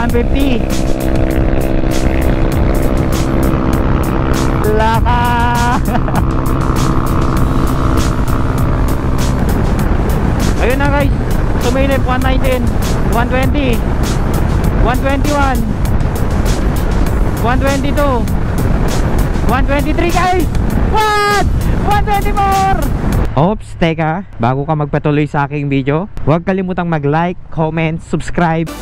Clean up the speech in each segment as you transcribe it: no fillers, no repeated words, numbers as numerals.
150. Laka. Ayun na guys, sumilip. 119, 120, 121, 122, 123 guys. What? 124. Oops, teka, bago ka magpatuloy sa aking video, huwag kalimutang mag-like, comment, subscribe.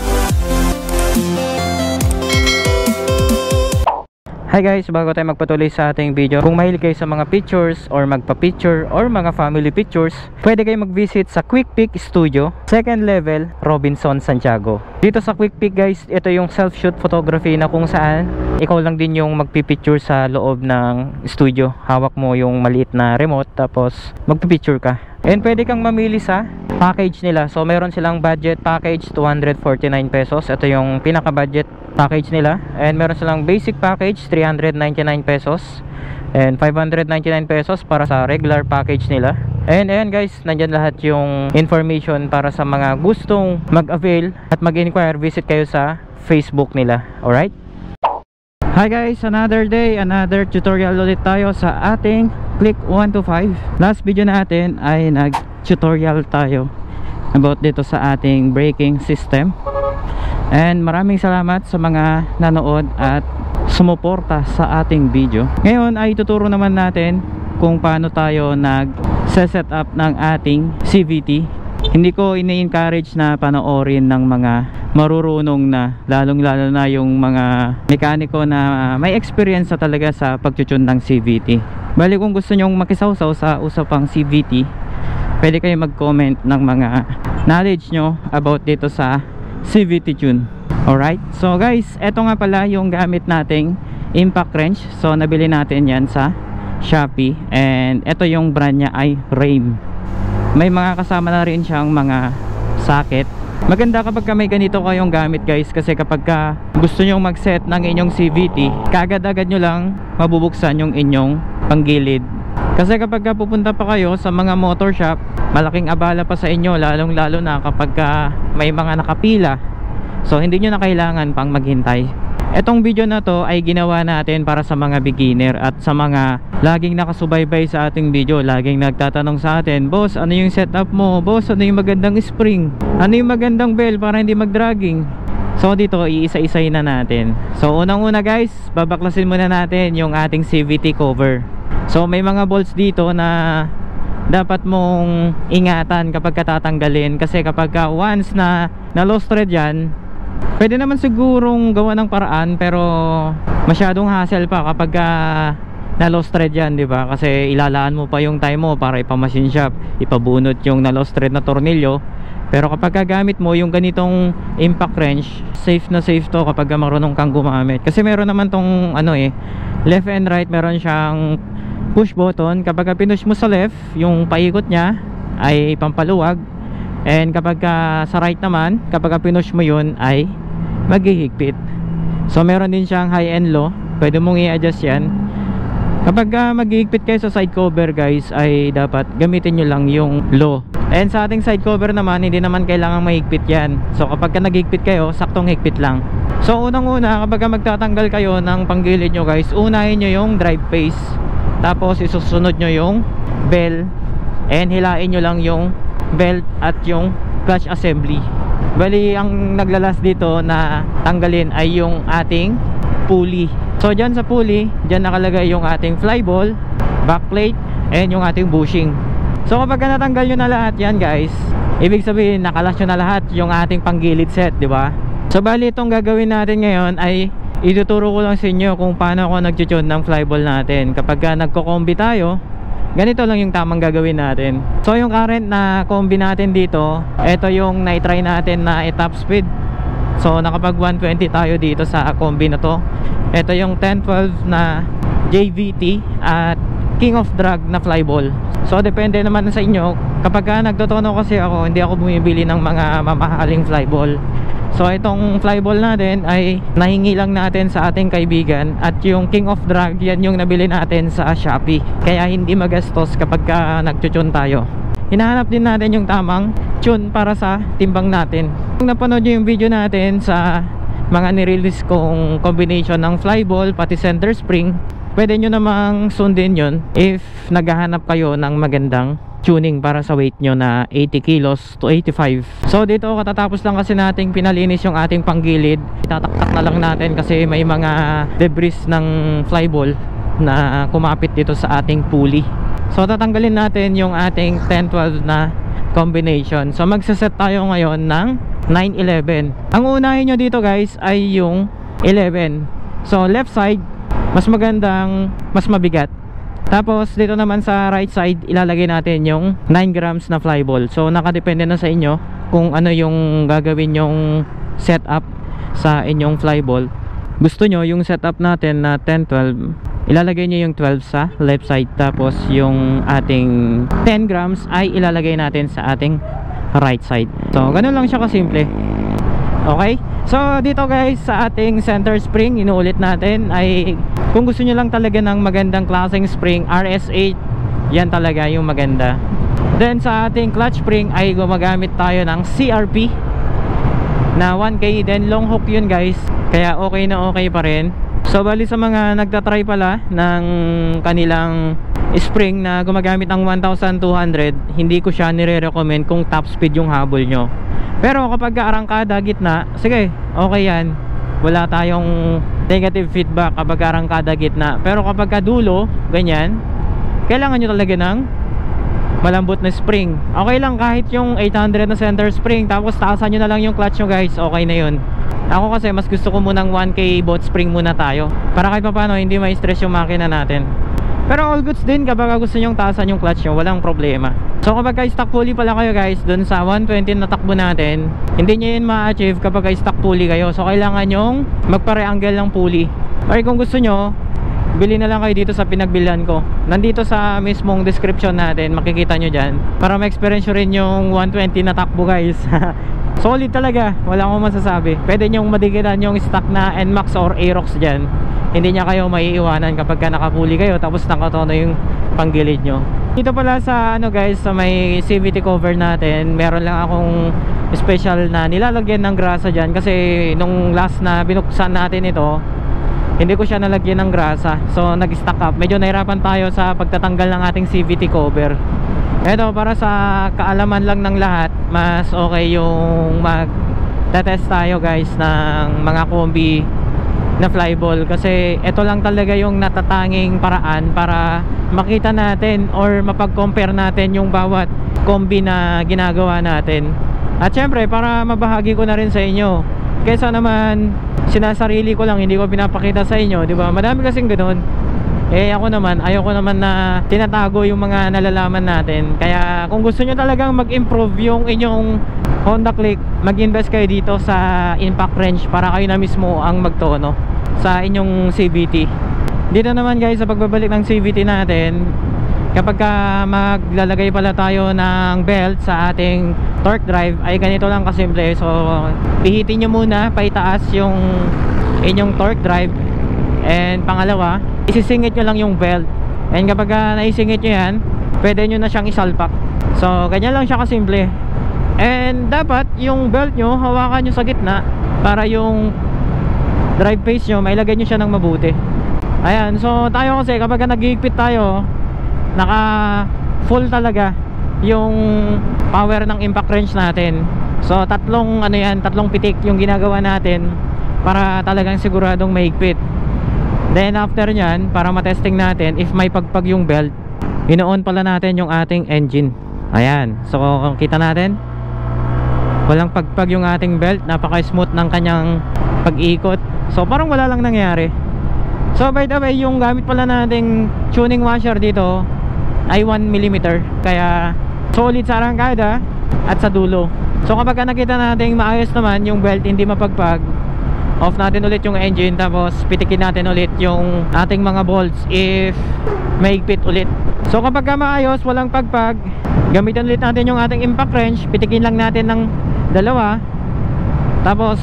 Hi guys, bago tayo magpatuloy sa ating video, kung mahilig kayo sa mga pictures or magpa-picture or mga family pictures, pwede kayo mag-visit sa Quick Pick Studio, second level, Robinson, Santiago. Dito sa Quick Pick guys, ito yung self-shoot photography na kung saan ikaw lang din yung magpipicture sa loob ng studio. Hawak mo yung maliit na remote tapos magpipicture ka. And pwede kang mamili sa package nila. So meron silang budget package, 249 pesos. Ito yung pinaka budget package nila. And meron silang basic package, 399 pesos. And 599 pesos para sa regular package nila. And ayan guys, nandyan lahat yung information para sa mga gustong mag-avail at mag-inquire. Visit kayo sa Facebook nila. Alright? Hi guys, another day, another tutorial ulit tayo sa ating Click 125. Last video natin ay nag-tutorial tayo about dito sa ating braking system. And maraming salamat sa mga nanood at sumuporta sa ating video. Ngayon ay tuturo naman natin kung paano tayo nag-set up ng ating CVT. Hindi ko ini-encourage na panoorin ng mga marurunong na, lalong-lalo na yung mga mekaniko na may experience na talaga sa pagtutune ng CVT. Bali kung gusto nyong makisawsaw sa usapang CVT, pwede kayo mag-comment ng mga knowledge nyo about dito sa CVT tune. Alright, so guys, eto nga pala yung gamit nating impact wrench. So nabili natin yan sa Shopee. And eto yung brand niya ay Rheem. May mga kasama na rin siyang mga socket. Maganda kapag may ganito kayong gamit guys, kasi kapag gusto nyong mag-set ng inyong CVT, kaagad-agad nyo lang mabubuksan yung inyong panggilid. Kasi kapag pupunta pa kayo sa mga motor shop, malaking abala pa sa inyo, lalong-lalo na kapag may mga nakapila. So hindi nyo na kailangan pang maghintay. Etong video na to ay ginawa natin para sa mga beginner at sa mga laging nakasubaybay sa ating video. Laging nagtatanong sa atin, boss, ano yung setup mo? Boss, ano yung magandang spring? Ano yung magandang bell para hindi mag-dragging? So dito, iisa-isay na natin. So unang-una guys, babaklasin muna natin yung ating CVT cover. So may mga bolts dito na dapat mong ingatan kapag tatanggalin. Kasi kapag once na lost thread yan, pwede naman sigurong gawa ng paraan, pero masyadong hassle pa kapag na-lost thread yan, di ba? Kasi ilalaan mo pa yung time mo para ipa-machine shop, ipabunot yung na-lost thread na tornilyo. Pero kapag gamit mo yung ganitong impact wrench, safe na safe to kapag marunong kang gumamit. Kasi meron naman tong left and right, meron siyang push button. Kapag pinush mo sa left, yung paikot niya ay pampaluwag. And kapag sa right naman, kapag pinush mo yun ay maghihigpit. So meron din siyang high and low, pwede mong i-adjust yan. Kapag maghihigpit kayo sa side cover guys, ay dapat gamitin nyo lang yung low. And sa ating side cover naman, hindi naman kailangan mahigpit yan. So kapag naghihigpit kayo, saktong higpit lang. So unang-una, kapag magtatanggal kayo ng panggilid nyo guys, unahin nyo yung drive face, tapos isusunod nyo yung bell, and hilain nyo lang yung belt at yung clutch assembly. Bali ang naglalas dito na tanggalin ay yung ating pulley. So dyan sa pulley, dyan nakalagay yung ating flyball, backplate, and yung ating bushing. So kapag natanggal nyo na lahat yan guys, ibig sabihin nakalas nyo na lahat yung ating panggilid set, di ba? So bali itong gagawin natin ngayon ay ituturo ko lang sa inyo kung paano ako nag-tune ng flyball natin. Kapag nagko-combi tayo, ganito lang yung tamang gagawin natin. So yung current na combi natin dito, ito yung na-try natin na i-top speed. So nakapag 120 tayo dito sa combi na to. Ito yung 1012 na JVT at King of Drag na flyball. So depende naman sa inyo. Kapag nagtotono kasi ako, hindi ako bumibili ng mga mamahaling flyball. So itong flyball natin ay nahingi lang natin sa ating kaibigan. At yung King of Drag, yan yung nabili natin sa Shopee. Kaya hindi magastos kapag nagtutune tayo. Hinahanap din natin yung tamang tune para sa timbang natin. Kung napanood nyo yung video natin sa mga nirelease kong combination ng flyball pati center spring, pwede nyo namang sundin yun if naghahanap kayo ng magandang tuning para sa weight nyo na 80 kilos to 85. So dito katatapos lang kasi nating pinalinis yung ating panggilid. Itataktak na lang natin kasi may mga debris ng flyball na kumapit dito sa ating pulley. So tatanggalin natin yung ating 10-12 na combination. So magsaset tayo ngayon ng 9-11. Ang unahin nyo dito guys ay yung 11. So left side mas magandang, mas mabigat. Tapos dito naman sa right side ilalagay natin yung 9 grams na flyball. So nakadepende na sa inyo kung ano yung gagawin yung setup sa inyong flyball. Gusto nyo yung setup natin na 10-12, ilalagay nyo yung 12 sa left side, tapos yung ating 10 grams ay ilalagay natin sa ating right side. So ganun lang siya kasimple. Okay, so dito guys sa ating center spring, inuulit natin ay kung gusto nyo lang talaga ng magandang klaseng spring, RS8 yan talaga yung maganda. Then sa ating clutch spring ay gumagamit tayo ng CRP na 1K, then long hook yun guys, kaya okay na okay pa rin. So bali sa mga nagtatry pala ng kanilang spring na gumagamit ng 1200, hindi ko siya nire-recommend kung top speed yung habol nyo. Pero kapag arangkada gitna, sige, okay yan, wala tayong negative feedback kapag arangkada gitna. Pero kapag dulo, ganyan, kailangan nyo talaga ng malambot na spring. Okay lang kahit yung 800 na center spring, tapos taasan nyo na lang yung clutch nyo guys, okay na yun. Ako kasi mas gusto ko munang 1K boat spring muna tayo, para kahit paano hindi ma-stress yung makina natin. Pero all goods din kapag gusto nyong taasan yung clutch nyo, walang problema. So kapag stock pulley pala kayo guys, dun sa 120 na takbo natin, hindi nyo yun ma-achieve kapag stock pulley kayo. So kailangan nyong magpare-angle ng pulley. Or kung gusto nyo, bili na lang kayo dito sa pinagbilihan ko. Nandito sa mismong description natin, makikita nyo dyan, para ma-experience rin yung 120 na takbo guys. Solid talaga, wala akong masasabi. Pwede nyong madikitan yung stock na NMAX or Aerox dyan. Hindi niya kayo maiiwanan kapag nakapuli kayo tapos nakatono yung panggilid nyo. Dito pala sa ano guys, sa may CVT cover natin, meron lang akong special na nilalagyan ng grasa dyan. Kasi nung last na binuksan natin ito, hindi ko siya nalagyan ng grasa, so nag-stack up. Medyo nahirapan tayo sa pagtatanggal ng ating CVT cover. Ito para sa kaalaman lang ng lahat, mas okay yung mag-test tayo guys ng mga combi na flyball, kasi ito lang talaga yung natatanging paraan para makita natin or mapag-compare natin yung bawat combi na ginagawa natin. At syempre para mabahagi ko na rin sa inyo, kesa naman sinasarili ko lang, hindi ko pinapakita sa inyo, di ba? Madami kasing ganoon. Ako naman, ayoko naman na tinatago yung mga nalalaman natin. Kaya kung gusto nyo talagang mag-improve yung inyong Honda Click, mag-invest kayo dito sa impact wrench para kayo na mismo ang magtono sa inyong CVT. Dito naman guys, sa pagbabalik ng CVT natin, kapag maglalagay pala tayo ng belt sa ating torque drive, ay ganito lang kasimple. So pihitin nyo muna paitaas yung inyong torque drive, and pangalawa, isisingit nyo lang yung belt. And kapag naisingit nyo yan, pwede nyo na siyang isalpak. So ganyan lang siya kasimple. And dapat yung belt nyo hawakan nyo sa gitna para yung drive face nyo mailagay nyo siya ng mabuti. Ayan, so tayo kasi kapag nag-iigpit tayo, naka full talaga yung power ng impact wrench natin. So tatlong tatlong pitik yung ginagawa natin para talagang siguradong mahigpit. Then after nyan, para matesting natin if may pagpag yung belt, ino-on pala natin yung ating engine. Ayan, so kung kita natin, walang pagpag yung ating belt, napaka-smooth ng kanyang pag-ikot. So parang wala lang nangyari. So by the way, yung gamit pala nating tuning washer dito ay 1mm, kaya solid sa arangkada at sa dulo. So kapag nakita natin maayos naman yung belt, hindi mapagpag, off natin ulit yung engine, tapos pitikin natin ulit yung ating mga bolts if mahigpit ulit. So kapag maayos, walang pagpag, gamitin ulit natin yung ating impact wrench, pitikin lang natin ng dalawa, tapos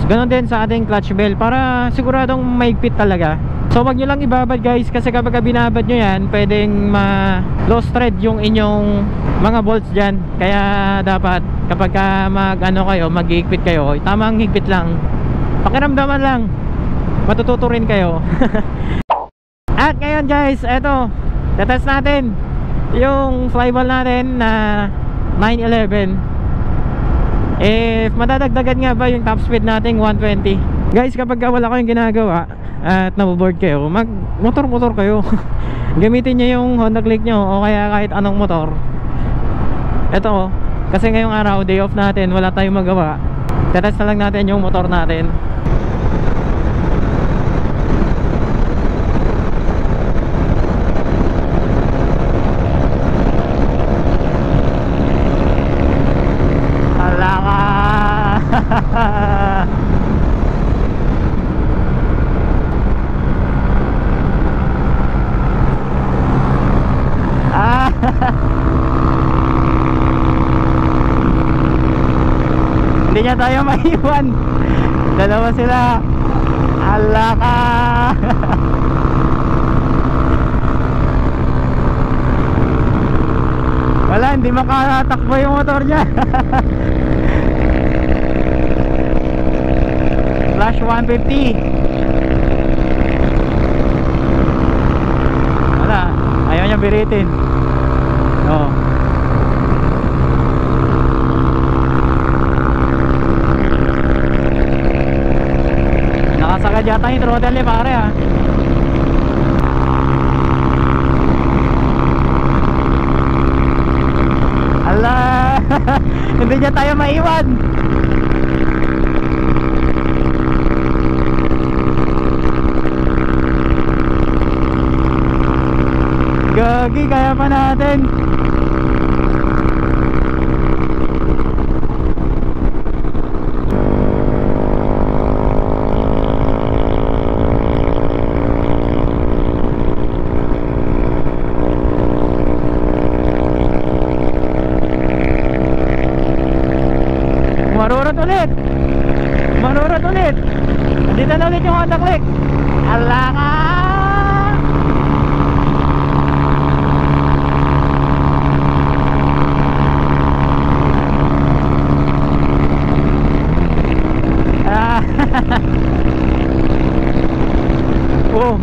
ganoon din sa ating clutch belt para siguradong mahigpit talaga. So wag nyo lang ibabad guys, kasi kapag binabad nyo yan, pwedeng ma-lost thread yung inyong mga bolts dyan. Kaya dapat kapag mag-higpit kayo, tamang higpit lang. pakiramdaman lang, matututo rin kayo. At ngayon guys, eto, tatest natin yung flyball natin na 911. If madadagdagan nga ba yung top speed natin 120. Guys, kapag wala kayong ginagawa at naboboard kayo, mag motor kayo. Gamitin nyo yung Honda Click nyo o kaya kahit anong motor. Eto, kasi ngayong araw, day off natin, wala tayong magawa. Tatest na lang natin yung motor natin. Hindi niya tayo maiwan. Dalawa sila. Alaka. Wala, hindi makatakbo yung motor niya. Flash 150. Wala, ayaw niya biritin. Oh. Nakasagad yata yung throttle ni pare ha. Ala. Hindi niya tayo maiwan. Gagi, kaya pa natin. Marurot ulit. Dito na ulit yung Honda Click. Alaka. Oh.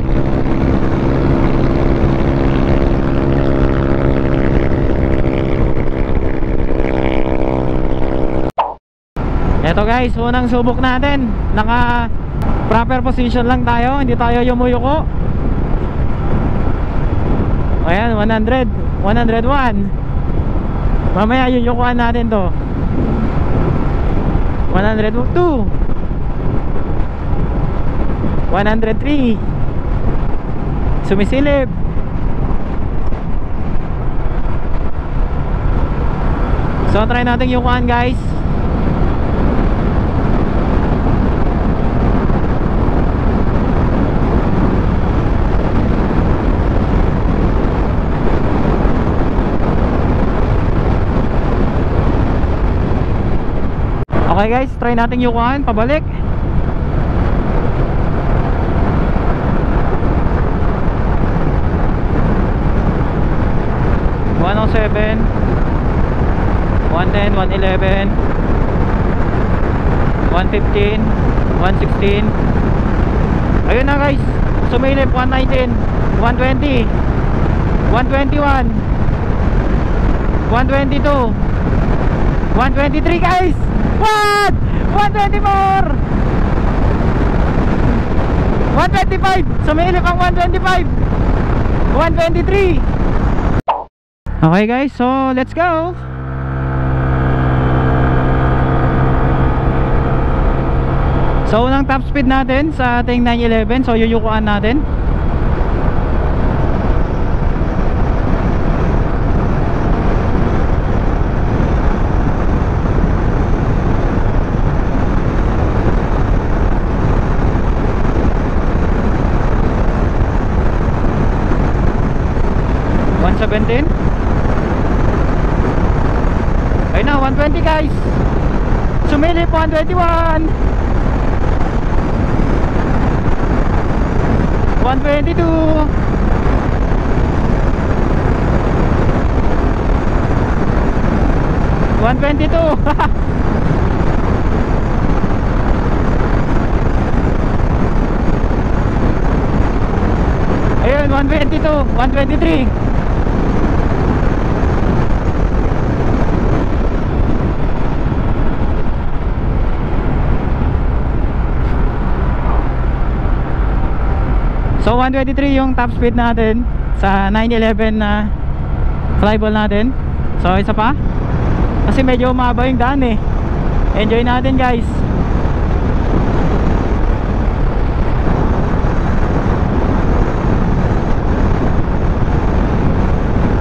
Eto guys, unang subok natin. Naka proper position lang tayo, hindi tayo yumuyuko. Ayan, 100, 101. Mamaya yuyukuan natin to. 102, 103. Sumisilip. So try natin yukuan guys. Okay guys, try natin yukuan, pabalik. Oh 7, 110, 111, 115, 116. Ayun na guys, sumilip. 119, 120, 121, 122, 123 guys. What? 124, 125. Sumilip ang 125, 123. Okay guys, so let's go. So unang top speed natin sa ating 911. So yuyukuan natin. Ayun na, 120 guys. Sumilip 121, 122, 122. 122, 123. So 123 yung top speed natin sa 911 na flyball natin. So isa pa, kasi medyo umaba yung daan eh. Enjoy natin guys.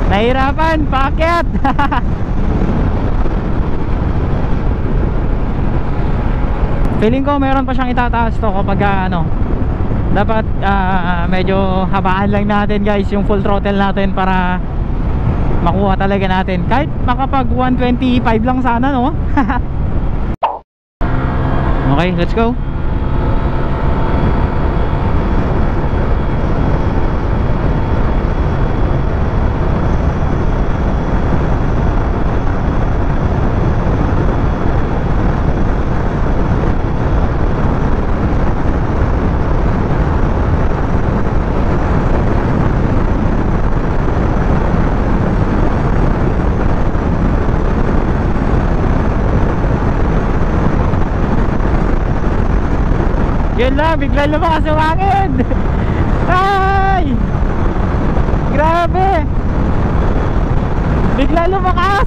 Nahirapan, paakyat. Feeling ko meron pa siyang itataas to kapag ano, dapat medyo habaan lang natin guys yung full throttle natin para makuha talaga natin. Kahit makapag 125 lang sana, no? Okay, let's go. Yun lang, bigla lumakas yung hangin. Ay! Grabe! Bigla lumakas.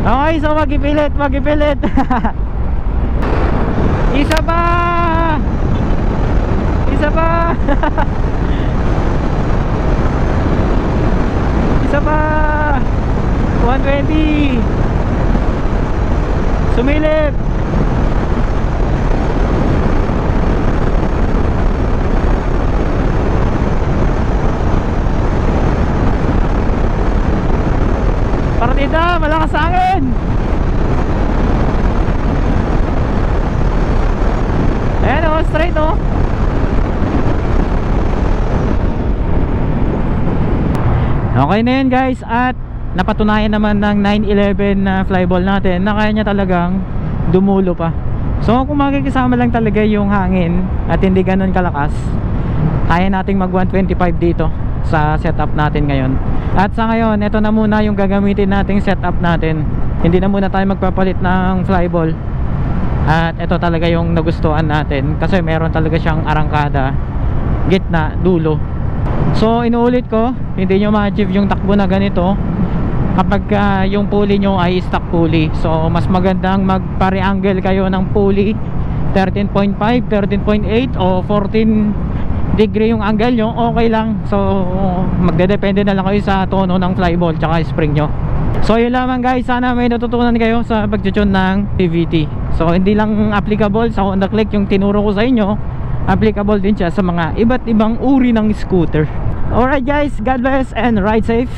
Okay, so magipilit. Isa pa! Isa pa! Isa pa! 120! Sumilip. Partida, malakas hangin. Ayan o, straight o. Okay na yun guys. At napatunayan naman ng 911 na flyball natin na kaya niya talagang dumulo pa. So kung makikisama lang talaga yung hangin at hindi ganun kalakas, kaya nating mag 125 dito sa setup natin ngayon. At sa ngayon, ito na muna yung gagamitin nating setup natin. Hindi na muna tayo magpapalit ng flyball. At ito talaga yung nagustuhan natin kasi meron talaga siyang arangkada, gitna, dulo. So inuulit ko, hindi nyo ma-achieve yung takbo na ganito kapag yung pulley nyo ay stock pulley. So mas magandang magpare-angle kayo ng pulley 13.5, 13.8 o 14 degree yung angle nyo, okay lang. So magdedepende na lang kayo sa tono ng flyball tsaka spring nyo. So yun lamang guys, sana may natutunan kayo sa pagtutune ng TVT. So hindi lang applicable sa Honda Click yung tinuro ko sa inyo, applicable din siya sa mga iba't ibang uri ng scooter. Alright guys, God bless and ride safe.